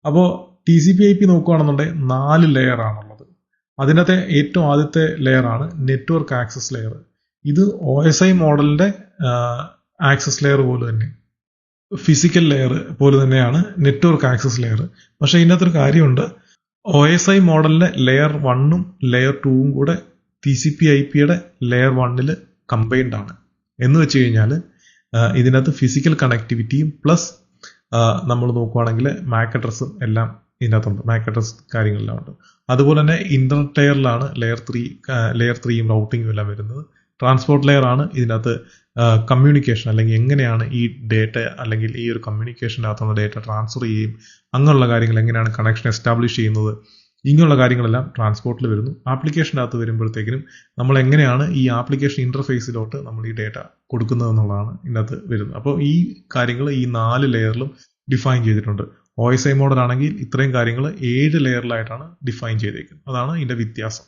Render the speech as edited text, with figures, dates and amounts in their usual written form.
അപ്പോൾ TCP/IP നോക്കുകയാണെന്നുണ്ടെങ്കിൽ 4 layer ആണുള്ളത്. അതിനകത്തെ ഏറ്റവും ആദ്യത്തെ ലെയർ ആണ് നെറ്റ്വർക്ക് ആക്സസ് ലെയർ. ഇത് OSI മോഡലിന്റെ ആക്സസ് ലെയർ പോലെ തന്നെ, ഫിസിക്കൽ ലെയർ പോലെ തന്നെയാണ് നെറ്റ്വർക്ക് ആക്സസ് ലെയർ. പക്ഷേ ഇതിനകത്തൊരു കാര്യമുണ്ട്. OSI മോഡലിന്റെ ലെയർ 1ഉം ലെയർ 2ഉം കൂടെ TCP/IPയുടെ ലെയർ 1ൽ കമ്പൈൻഡ് ആണ്. എന്ന് വെച്ച് കഴിഞ്ഞാൽ ഇതിനകത്ത് ഫിസിക്കൽ കണക്ടിവിറ്റിയും പ്ലസ് നമ്മൾ നോക്കുവാണെങ്കിൽ MAC അഡ്രസ്സും എല്ലാം ഇതിനകത്തുണ്ട്. MAC അഡ്രസ് കാര്യങ്ങളെല്ലാം ഉണ്ട്. അതുപോലെ തന്നെ ഇന്റർനെറ്റ് ലെയറിലാണ് ലെയർ 3യും റൗട്ടിങ്ങും എല്ലാം വരുന്നത്. ട്രാൻസ്പോർട്ട് ലെയർ ആണ് ഇതിനകത്ത് കമ്മ്യൂണിക്കേഷൻ, അല്ലെങ്കിൽ എങ്ങനെയാണ് ഈ ഡേറ്റ അല്ലെങ്കിൽ ഈ ഒരു കമ്മ്യൂണിക്കേഷനകത്തുള്ള ഡേറ്റ ട്രാൻസ്ഫർ ചെയ്യും, അങ്ങനെയുള്ള കാര്യങ്ങൾ എങ്ങനെയാണ് കണക്ഷൻ എസ്റ്റാബ്ലിഷ് ചെയ്യുന്നത്, ഇങ്ങനെയുള്ള കാര്യങ്ങളെല്ലാം ട്രാൻസ്പോർട്ടിൽ വരുന്നു. ആപ്ലിക്കേഷനകത്ത് വരുമ്പോഴത്തേക്കിനും നമ്മൾ എങ്ങനെയാണ് ഈ ആപ്ലിക്കേഷൻ ഇന്റർഫേസിലോട്ട് നമ്മൾ ഈ ഡേറ്റ കൊടുക്കുന്നത് എന്നുള്ളതാണ് ഇതിനകത്ത് വരുന്നത്. അപ്പോൾ ഈ കാര്യങ്ങൾ ഈ 4 ലെയറിലും ഡിഫൈൻ ചെയ്തിട്ടുണ്ട്. OSI മോഡൽ ആണെങ്കിൽ ഇത്രയും കാര്യങ്ങൾ 7 ലെയറിലായിട്ടാണ് ഡിഫൈൻ ചെയ്തേക്കുന്നത്. അതാണ് ഇതിന്റെ വ്യത്യാസം.